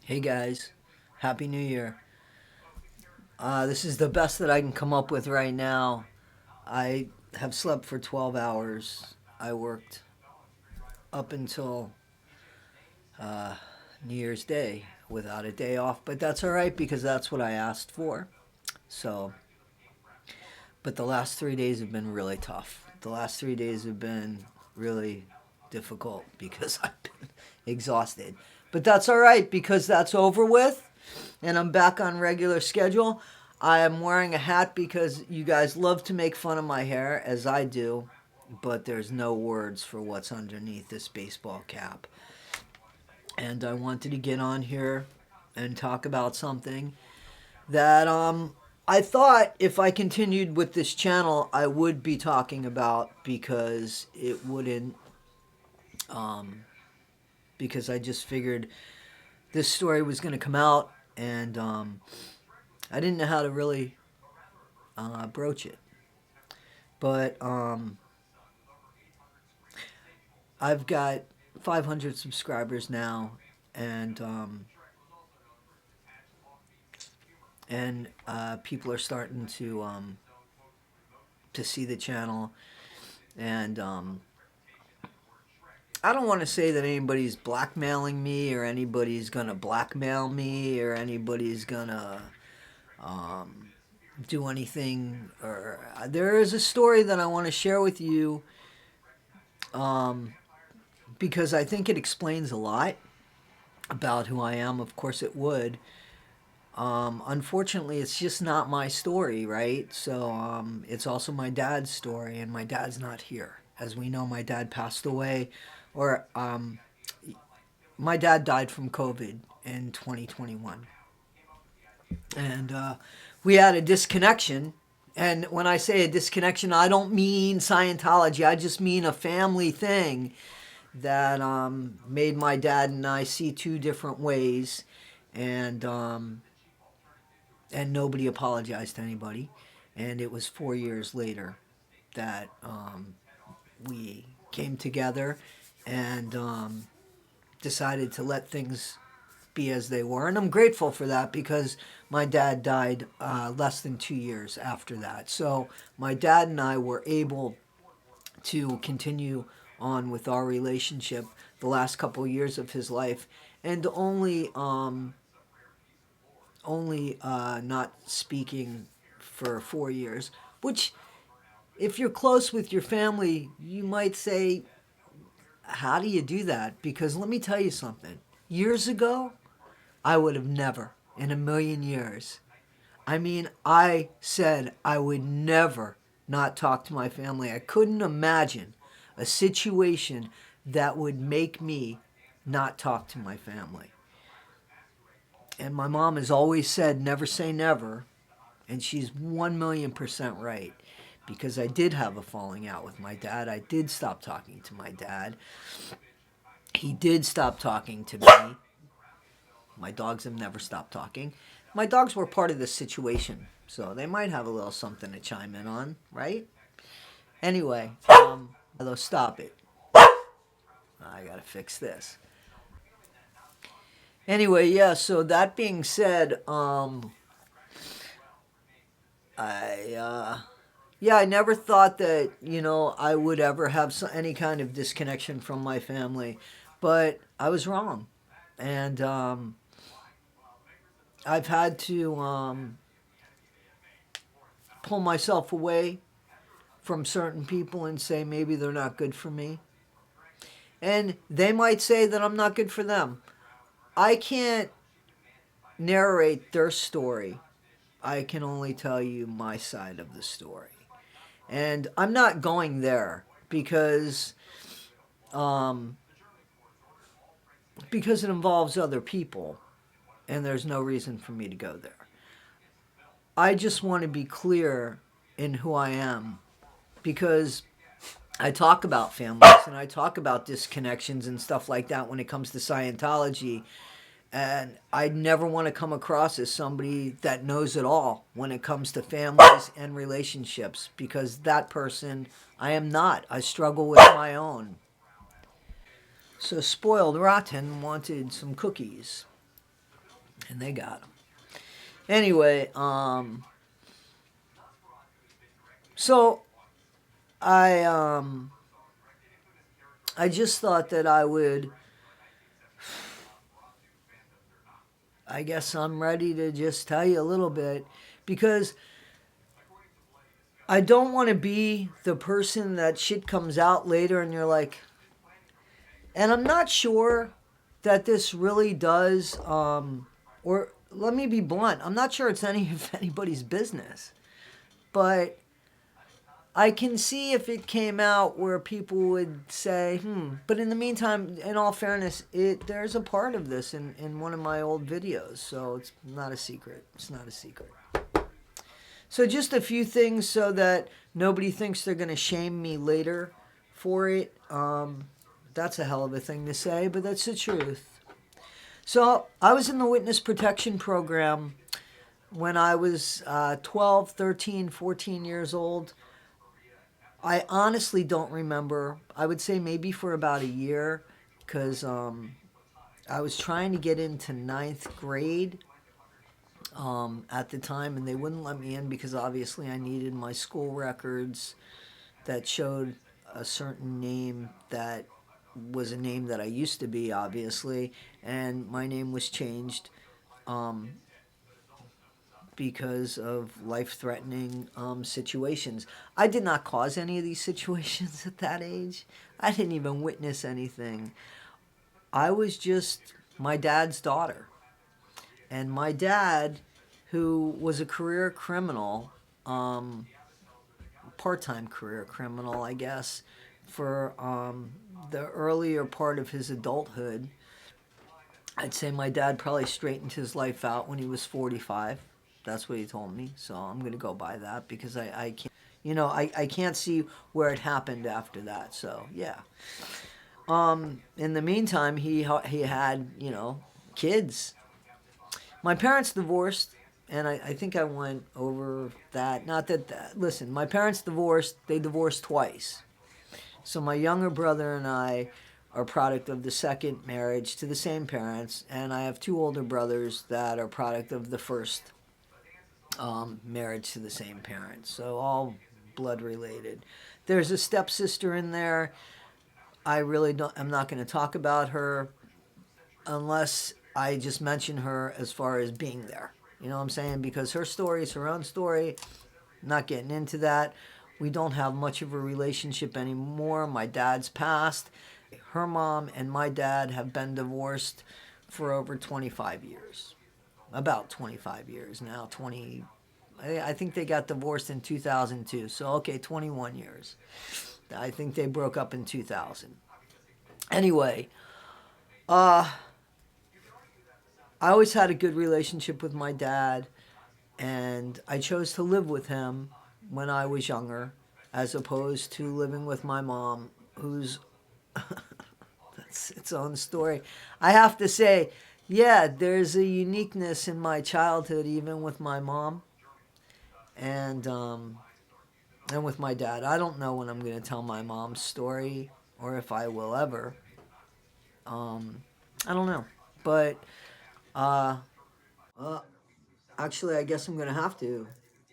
Hey guys, Happy New Year. This is the best that I can come up with right now. I have slept for 12 hours. I worked up until New Year's Day without a day off, but that's all right because that's what I asked for. So, but the last 3 days have been really tough. The last 3 days have been really difficult because I've been exhausted. But that's all right because that's over with and I'm back on regular schedule. I am wearing a hat because you guys love to make fun of my hair, as I do, but there's no words for what's underneath this baseball cap. And I wanted to get on here and talk about something that I thought if I continued with this channel I would be talking about because it wouldn't um, because I just figured this story was going to come out and I didn't know how to really broach it. But I've got 500 subscribers now, and people are starting to see the channel, and I don't want to say that anybody's blackmailing me or anybody's gonna blackmail me or anybody's gonna um, do anything. Or there is a story that I want to share with you um, because I think it explains a lot about who I am. Of course, it would. Unfortunately, it's just not my story, right? So it's also my dad's story, and my dad's not here. As we know, my dad passed away, or my dad died from COVID in 2021. And we had a disconnection. And when I say a disconnection, I don't mean Scientology, I just mean a family thing that made my dad and I see two different ways. And nobody apologized to anybody. And it was 4 years later that we came together and decided to let things be as they were. And I'm grateful for that because my dad died less than 2 years after that. So my dad and I were able to continue on with our relationship the last couple of years of his life, and only not speaking for 4 years, which, if you're close with your family, you might say, how do you do that? Because let me tell you something. Years ago, I would have never, in a million years. I mean, I said I would never not talk to my family. I couldn't imagine a situation that would make me not talk to my family. And my mom has always said, never say never. And she's 1,000,000% right. Because I did have a falling out with my dad. I did stop talking to my dad. He did stop talking to me. My dogs have never stopped talking. My dogs were part of this situation, so they might have a little something to chime in on, right? Anyway, although stop it. I gotta fix this. Anyway, yeah, so that being said, I never thought that, I would ever have any kind of disconnection from my family, but I was wrong. And I've had to pull myself away from certain people and say maybe they're not good for me. And they might say that I'm not good for them. I can't narrate their story. I can only tell you my side of the story. And I'm not going there um, because it involves other people, and there's no reason for me to go there. I just want to be clear in who I am because I talk about families and I talk about disconnections and stuff like that when it comes to Scientology. And I never want to come across as somebody that knows it all when it comes to families and relationships, because that person I am not. I struggle with my own. So Spoiled Rotten wanted some cookies. and they got him. Anyway, so I I just thought that I would. I guess I'm ready to just tell you a little bit because I don't want to be the person that shit comes out later and you're like, and I'm not sure that this really does, or let me be blunt, I'm not sure it's any of anybody's business, but I can see if it came out where people would say, but in the meantime, in all fairness, there's a part of this in one of my old videos, so it's not a secret. It's not a secret. So just a few things so that nobody thinks they're going to shame me later for it. That's a hell of a thing to say, but that's the truth. So I was in the witness protection program when I was 12, 13, 14 years old. I honestly don't remember. I would say maybe for about a year because I was trying to get into ninth grade at the time, and they wouldn't let me in because obviously I needed my school records that showed a certain name that was a name that I used to be, obviously, and my name was changed um, because of life-threatening situations. I did not cause any of these situations at that age. I didn't even witness anything. I was just my dad's daughter. And my dad, who was a career criminal, part-time career criminal, I guess, for the earlier part of his adulthood. I'd say my dad probably straightened his life out when he was 45. That's what he told me. So I'm going to go by that because I can't, I can't see where it happened after that. So, yeah. In the meantime, he had, kids. My parents divorced, and I think I went over that. Not that, listen, my parents divorced, they divorced twice. So my younger brother and I are product of the second marriage to the same parents, and I have two older brothers that are product of the first marriage to the same parents. So all blood related. There's a stepsister in there. I'm not going to talk about her unless I just mention her as far as being there. You know what I'm saying? Because her story is her own story. Not getting into that. We don't have much of a relationship anymore. My dad's passed. Her mom and my dad have been divorced for over 25 years. About 25 years now. I think they got divorced in 2002. So, okay, 21 years. I think they broke up in 2000. Anyway, I always had a good relationship with my dad, and I chose to live with him when I was younger, as opposed to living with my mom, who's that's its own story. I have to say, yeah, there's a uniqueness in my childhood, even with my mom, and with my dad. I don't know when I'm going to tell my mom's story, or if I will ever. I don't know, but uh, uh, actually, I guess I'm going to have to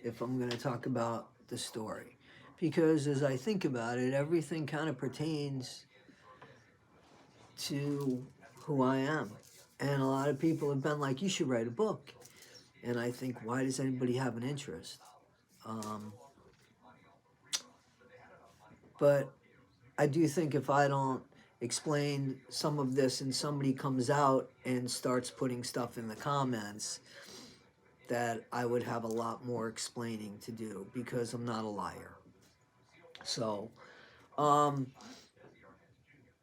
if I'm going to talk about the story. Because as I think about it, everything kind of pertains to who I am. And a lot of people have been like, you should write a book. And I think, why does anybody have an interest? Um, but I do think if I don't explain some of this and somebody comes out and starts putting stuff in the comments, that I would have a lot more explaining to do because I'm not a liar. So, um,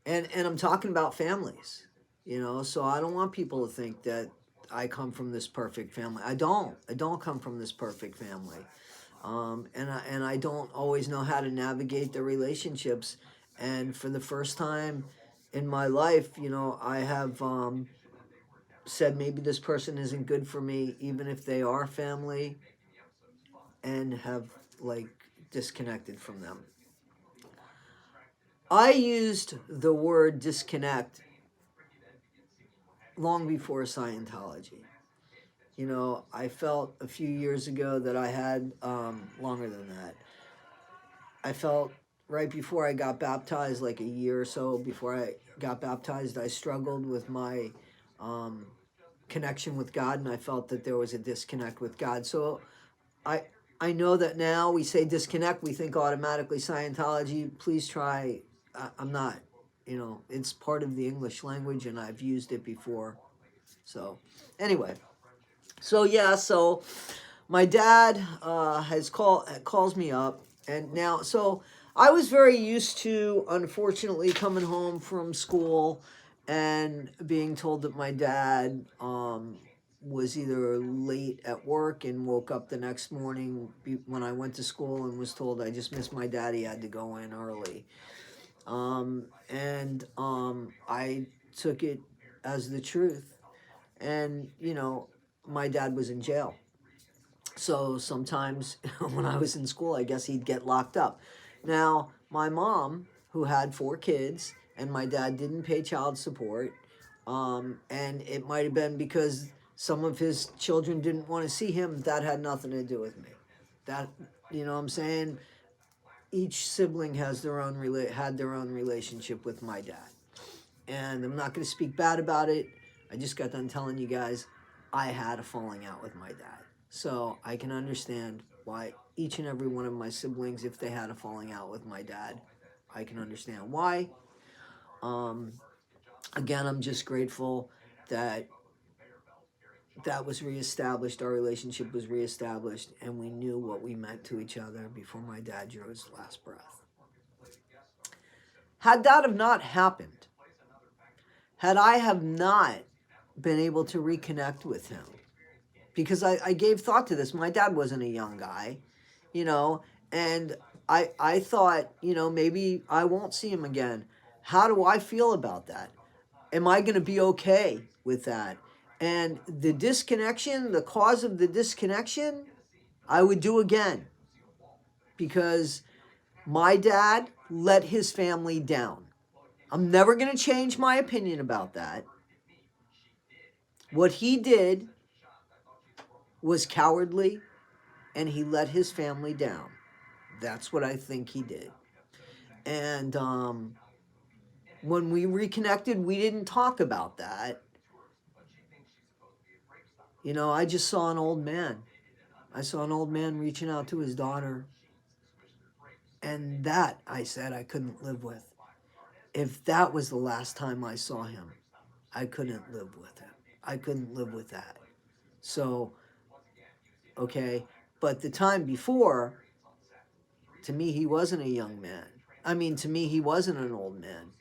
and I'm talking about families, so I don't want people to think that I come from this perfect family. I don't come from this perfect family. And I don't always know how to navigate the relationships. And for the first time in my life, I have said maybe this person isn't good for me, even if they are family, and have like disconnected from them. I used the word disconnect long before Scientology. I felt a few years ago that I had, longer than that. I felt right before I got baptized, like a year or so before I got baptized, I struggled with my, um, connection with God, and I felt that there was a disconnect with God. So I I know that now we say disconnect, we think automatically Scientology. Please try. I'm not. It's part of the English language, and I've used it before. So anyway, so yeah, so my dad has calls me up, and now I was very used to, unfortunately, coming home from school and being told that my dad was either late at work and woke up the next morning when I went to school and was told I just missed my dad. He had to go in early, and I took it as the truth, and my dad was in jail. So sometimes when I was in school, I guess he'd get locked up. Now, my mom, who had four kids, and my dad didn't pay child support, and it might have been because some of his children didn't want to see him. That had nothing to do with me. That, what I'm saying? Each sibling had their own relationship with my dad, and I'm not going to speak bad about it. I just got done telling you guys I had a falling out with my dad. So I can understand why each and every one of my siblings, if they had a falling out with my dad, I can understand why. Um, Again, I'm just grateful that that was reestablished, our relationship was reestablished, and we knew what we meant to each other before my dad drew his last breath. Had that have not happened, had I have not been able to reconnect with him, because I gave thought to this. My dad wasn't a young guy, you know, and I thought, maybe I won't see him again. How do I feel about that? Am I going to be okay with that? And the disconnection, the cause of the disconnection, I would do again, because my dad let his family down. I'm never going to change my opinion about that. What he did was cowardly, and he let his family down. That's what I think he did. And when we reconnected, we didn't talk about that. I just saw an old man. I saw an old man reaching out to his daughter. And that, I said, I couldn't live with. If that was the last time I saw him, I couldn't live with him. I couldn't live with that. So, okay. But the time before, to me, he wasn't a young man. I mean, to me, he wasn't an old man.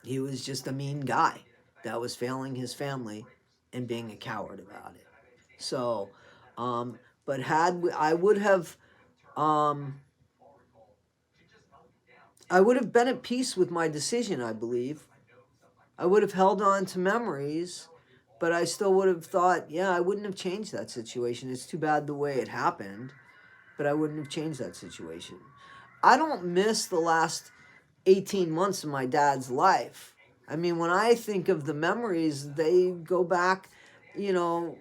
He was just a mean guy that was failing his family and being a coward about it. So, but I would have, um, I would have been at peace with my decision, I believe. I would have held on to memories, but I still would have thought, yeah, I wouldn't have changed that situation. It's too bad the way it happened, but I wouldn't have changed that situation. I don't miss the last 18 months of my dad's life. I mean, when I think of the memories, they go back, you know,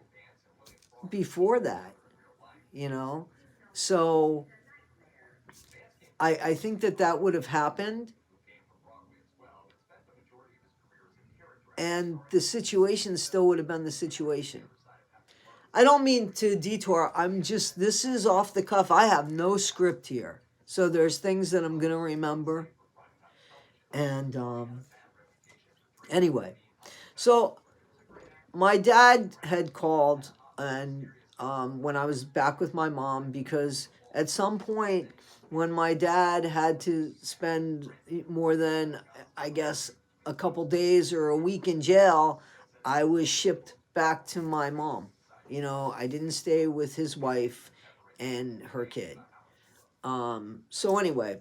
before that, you know. So I think that that would have happened, and the situation still would have been the situation. I don't mean to detour. This is off the cuff. I have no script here. So there's things that I'm going to remember. And anyway, so my dad had called, and when I was back with my mom, because at some point when my dad had to spend more than, I guess, a couple days or a week in jail, I was shipped back to my mom. I didn't stay with his wife and her kid. So anyway,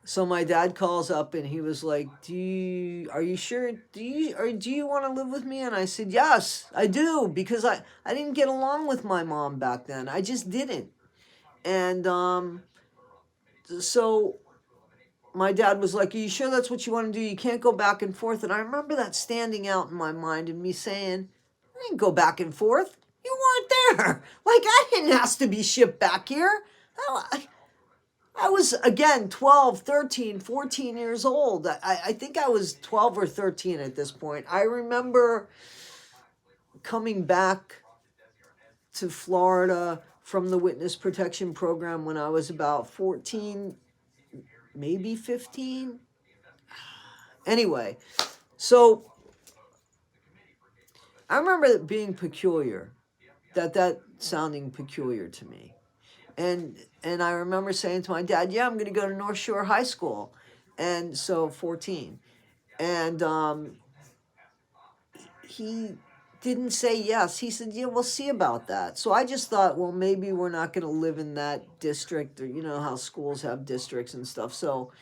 so my dad calls up and he was like, are you sure? Do you want to live with me? And I said, yes, I do, because I didn't get along with my mom back then. I just didn't. And so my dad was like, "Are you sure that's what you want to do? You can't go back and forth." And I remember that standing out in my mind and me saying, "I didn't go back and forth. You weren't there. Like, I didn't ask to be shipped back here." I was, again, 12, 13, 14 years old. I think I was 12 or 13 at this point. I remember coming back to Florida from the witness protection program when I was about 14, maybe 15. Anyway, so I remember it being peculiar, that sounding peculiar to me. And I remember saying to my dad, "Yeah, I'm going to go to North Shore High School." And so 14. And he didn't say yes. He said, "Yeah, we'll see about that." So I just thought, well, maybe we're not going to live in that district, or you know how schools have districts and stuff. So,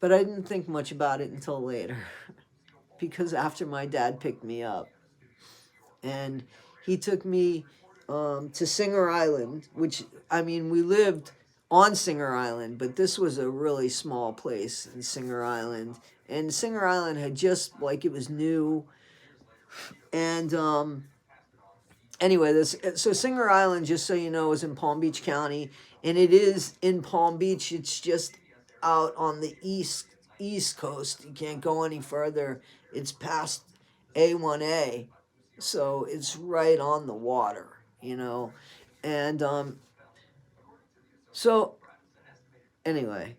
but I didn't think much about it until later, because after my dad picked me up, and he took me to Singer Island, which, I mean, we lived on Singer Island, but this was a really small place in Singer Island. And Singer Island had just, like, it was new. And anyway, so Singer Island, just so you know, is in Palm Beach County, and it is in Palm Beach. It's just out on the east coast. You can't go any further. It's past A1A, so it's right on the water, you know. And so anyway,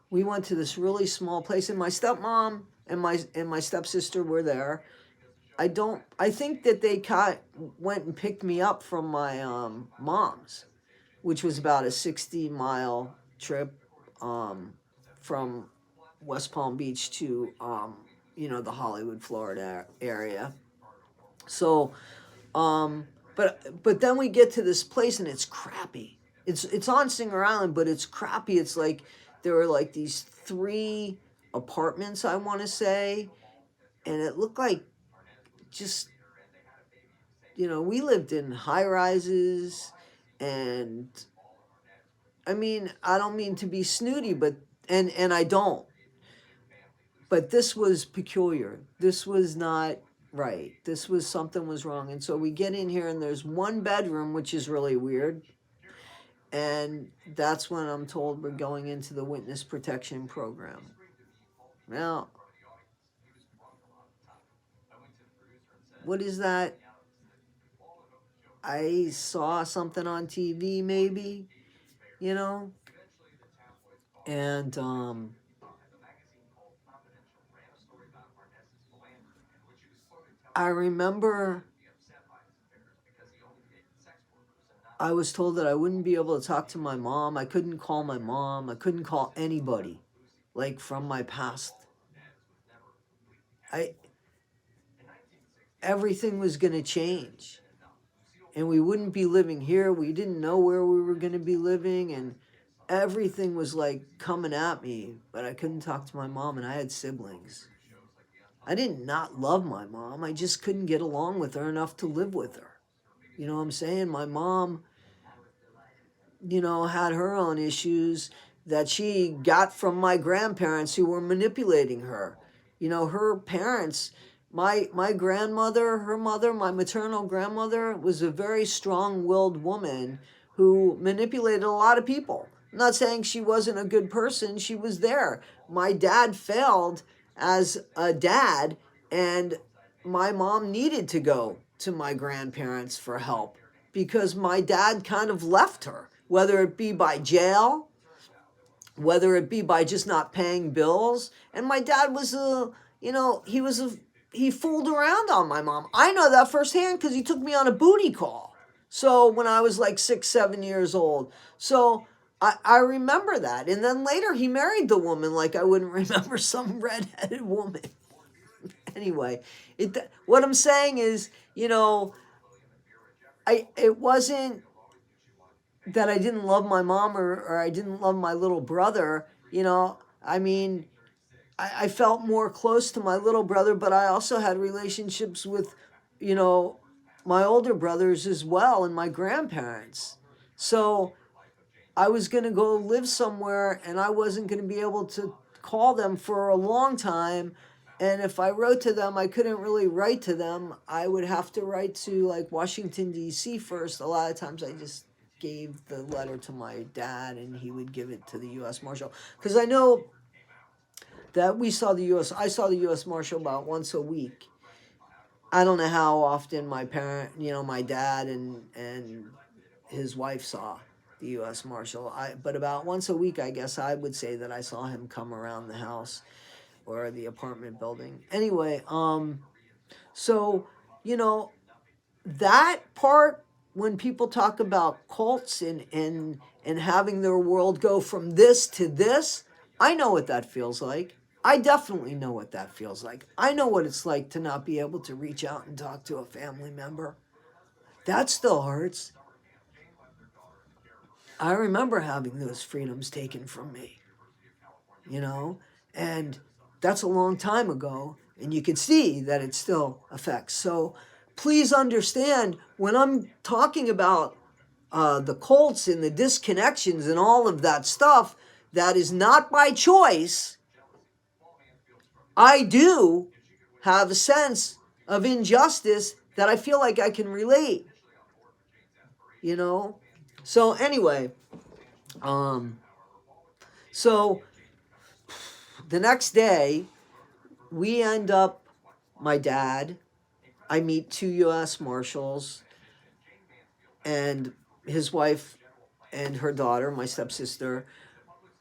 we went to this really small place, and my stepmom and my stepsister were there. I think that they went and picked me up from my mom's, which was about a 60-mile trip from West Palm Beach to the Hollywood, Florida area. So but then we get to this place, and it's crappy. It's on Singer Island, but it's crappy. It's like there were like these 3 apartments, I want to say, and it looked like, just, we lived in high rises. And I mean, I don't mean to be snooty, but and I don't, but this was peculiar. This was not right. Something was wrong. And so we get in here, and there's one bedroom, which is really weird. And that's when I'm told we're going into the witness protection program. Now, what is that? I saw something on TV, maybe, and I remember I was told that I wouldn't be able to talk to my mom. I couldn't call my mom. I couldn't call anybody, like, from my past. Everything was going to change. And we wouldn't be living here. We didn't know where we were going to be living. And everything was, like, coming at me. But I couldn't talk to my mom, and I had siblings. I didn't not love my mom. I just couldn't get along with her enough to live with her. You know what I'm saying? My mom, had her own issues that she got from my grandparents who were manipulating her. Her parents, my grandmother, her mother, my maternal grandmother, was a very strong-willed woman who manipulated a lot of people. I'm not saying she wasn't a good person. She was there. My dad failed as a dad, and my mom needed to go to my grandparents for help because my dad kind of left her, whether it be by jail, whether it be by just not paying bills. And my dad was he fooled around on my mom. I know that firsthand because he took me on a booty call. So when I was like 6, 7 years old. So I remember that. And then later he married the woman, like I wouldn't remember some redheaded woman. Anyway, what I'm saying is, it wasn't that I didn't love my mom or I didn't love my little brother. I mean, I felt more close to my little brother, but I also had relationships with, my older brothers as well, and my grandparents. So I was going to go live somewhere and I wasn't going to be able to call them for a long time. And if I wrote to them, I couldn't really write to them. I would have to write to like Washington, D.C. first. A lot of times I just gave the letter to my dad and he would give it to the U.S. Marshal. Because I know that I saw the U.S. Marshal about once a week. I don't know how often my dad and his wife saw the U.S. Marshal. But about once a week, I guess I would say that I saw him come around the house or the apartment building. Anyway, so you know that part when people talk about cults and having their world go from this to this, I know what that feels like. I definitely know what that feels like. I know what it's like to not be able to reach out and talk to a family member. That still hurts. I remember having those freedoms taken from me, you know, and that's a long time ago, and you can see that it still affects. So please understand when I'm talking about the cults and the disconnections and all of that stuff, that is not by choice. I do have a sense of injustice that I feel like I can relate, you know? So anyway, um, so the next day, we end up, my dad, I meet two U.S. Marshals and his wife and her daughter, my stepsister.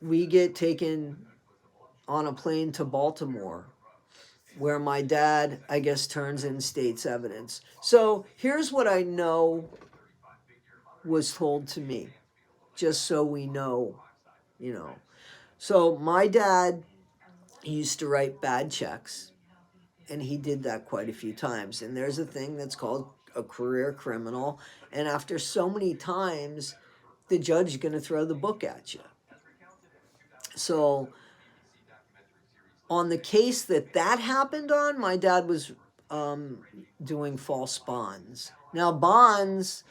We get taken on a plane to Baltimore, where my dad, I guess, turns in state's evidence. So here's what I know was told to me, just so we know, you know. So my dad used to write bad checks, and he did that quite a few times. And there's a thing that's called a career criminal, and after so many times, the judge is going to throw the book at you. So on the case that happened on, my dad was um, doing false bonds. Now, bonds,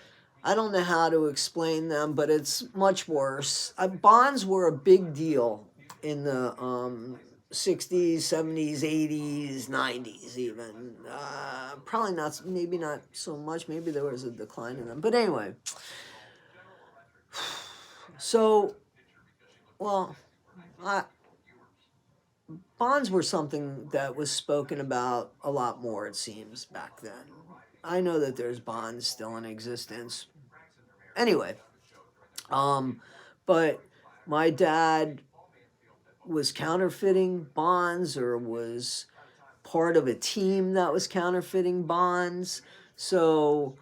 I don't know how to explain them, but it's much worse. Bonds were a big deal in the 60s, 70s, 80s, 90s, even. Probably not, maybe not so much. Maybe there was a decline in them. But anyway, so, well, I, bonds were something that was spoken about a lot more, it seems, back then. I know that there's bonds still in existence. Anyway, but my dad was counterfeiting bonds or was part of a team that was counterfeiting bonds. So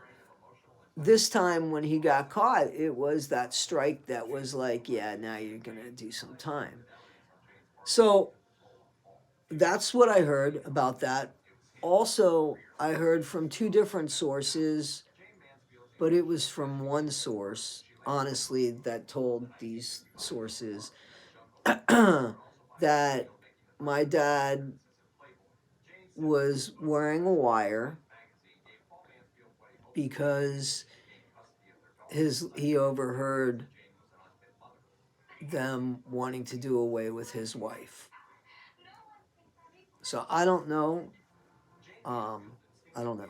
this time when he got caught, it was that strike that was like, yeah, now you're going to do some time. So that's what I heard about that. Also, I heard from two different sources, but it was from one source, honestly, that told these sources that my dad was wearing a wire because he overheard them wanting to do away with his wife. So I don't know. I don't know.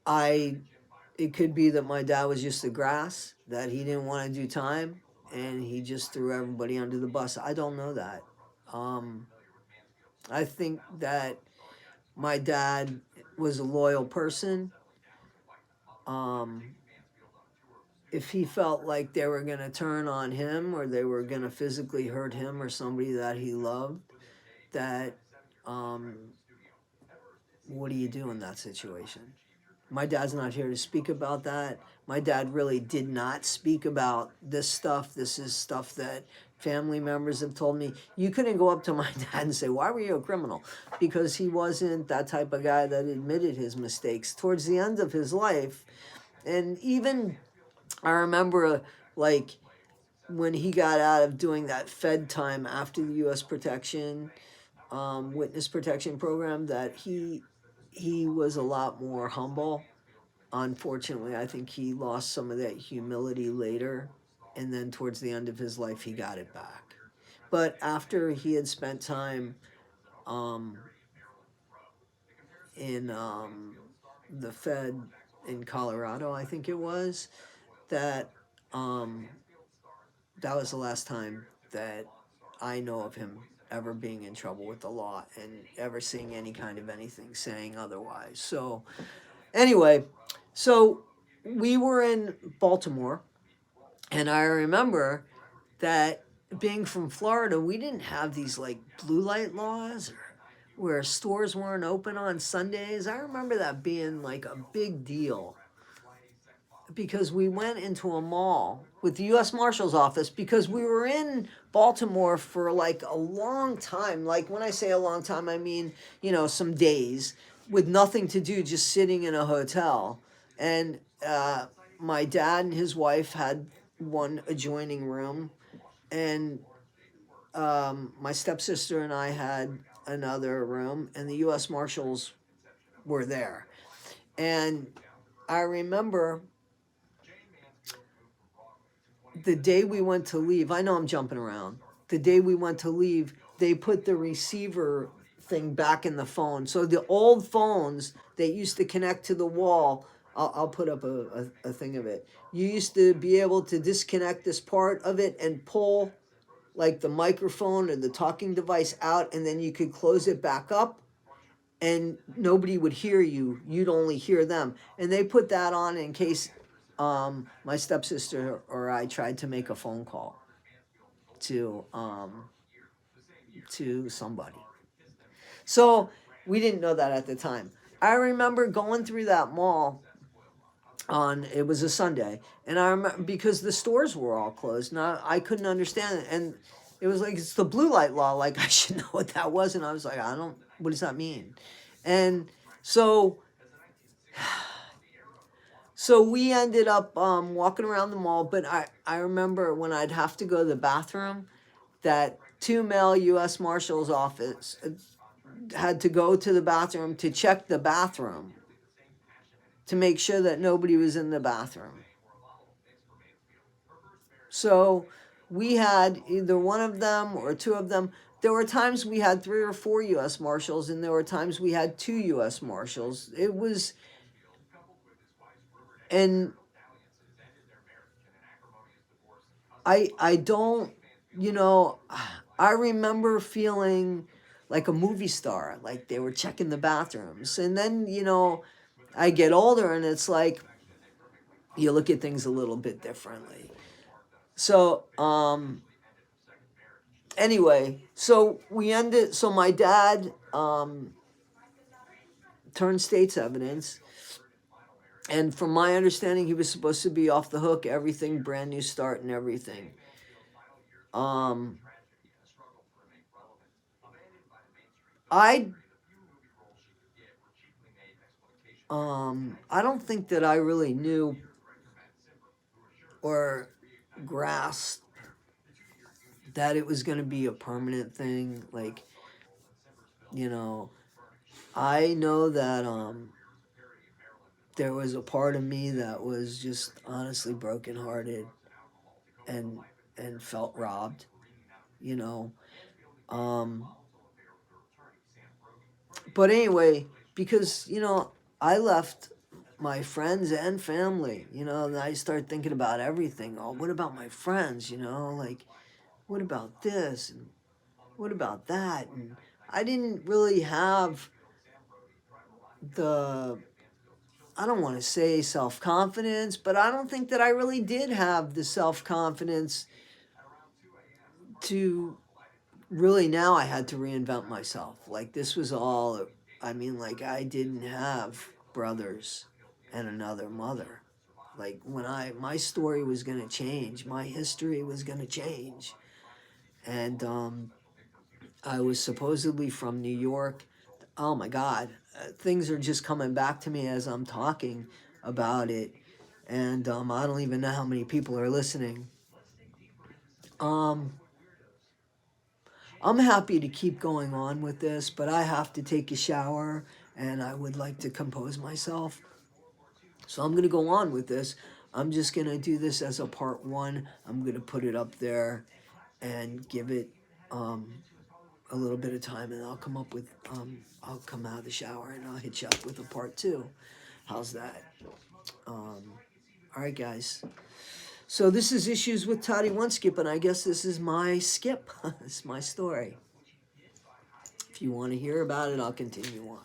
I It could be that my dad was just a grass, that he didn't want to do time, and he just threw everybody under the bus. I don't know that. Um, I think that my dad was a loyal person. Um, if he felt like they were going to turn on him or they were going to physically hurt him or somebody that he loved, that um, what do you do in that situation? My dad's not here to speak about that. My dad really did not speak about this stuff. This is stuff that family members have told me. You couldn't go up to my dad and say, "Why were you a criminal?" Because he wasn't that type of guy that admitted his mistakes. Towards the end of his life, and even I remember, like, when he got out of doing that Fed time after the U.S. protection, witness protection program, that he was a lot more humble. Unfortunately, I think he lost some of that humility later. and then towards the end of his life, he got it back. But after he had spent time um, in the Fed in Colorado, I think it was, that um, that was the last time that I know of him ever being in trouble with the law and ever seeing any kind of anything saying otherwise. So, anyway, so we were in Baltimore, and I remember that being from Florida, we didn't have these like blue light laws or where stores weren't open on Sundays. I remember that being like a big deal because we went into a mall with the U.S. Marshal's office because we were in Baltimore for like a long time. Like when I say a long time, I mean, some days with nothing to do, just sitting in a hotel. And my dad and his wife had one adjoining room, and my stepsister and I had another room, and the U.S. Marshals were there. And I remember the day we went to leave, I know I'm jumping around. The day we went to leave, they put the receiver thing back in the phone. So the old phones that used to connect to the wall, I'll put up a thing of it. You used to be able to disconnect this part of it and pull like the microphone or the talking device out, and then you could close it back up and nobody would hear you. You'd only hear them. And they put that on in case my stepsister or I tried to make a phone call to somebody. So we didn't know that at the time. I remember going through that mall on it was a Sunday, and I remember because the stores were all closed. Now I couldn't understand it, and it was like it's the blue light law. Like I should know what that was, and I was like, I don't. What does that mean? And so we ended up walking around the mall, but I remember when I'd have to go to the bathroom, that two male U.S. Marshals office had to go to the bathroom to check the bathroom to make sure that nobody was in the bathroom. So we had either one of them or two of them. There were times we had 3 or 4 U.S. Marshals, and there were times we had 2 U.S. Marshals. It was, and I don't, I remember feeling like a movie star, like they were checking the bathrooms. And then, I get older and it's like you look at things a little bit differently. So, anyway, so my dad turned state's evidence. And from my understanding, he was supposed to be off the hook, everything, brand new start and everything. Um, I I don't think that I really knew or grasped that it was going to be a permanent thing. Like, you know, I know that there was a part of me that was just honestly brokenhearted and felt robbed, you know. Um, but anyway, because I left my friends and family, and I start thinking about everything. Oh, what about my friends? Like, what about this and what about that? And I didn't really have the, I don't want to say self-confidence, but I don't think that I really did have the self-confidence to really, now I had to reinvent myself. Like this was all, I mean, like I didn't have brothers and another mother. Like when my story was going to change, my history was going to change. And I was supposedly from New York. Oh my God, things are just coming back to me as I'm talking about it. And I don't even know how many people are listening. Um, I'm happy to keep going on with this, but I have to take a shower and I would like to compose myself. So I'm going to go on with this. I'm just going to do this as a part one. I'm going to put it up there and give it a little bit of time, and I'll come up with, I'll come out of the shower and I'll hit you up with a part two. How's that? All right, guys. So this is Issues with Toddy One Skip, and I guess this is my skip. It's my story. If you want to hear about it, I'll continue on.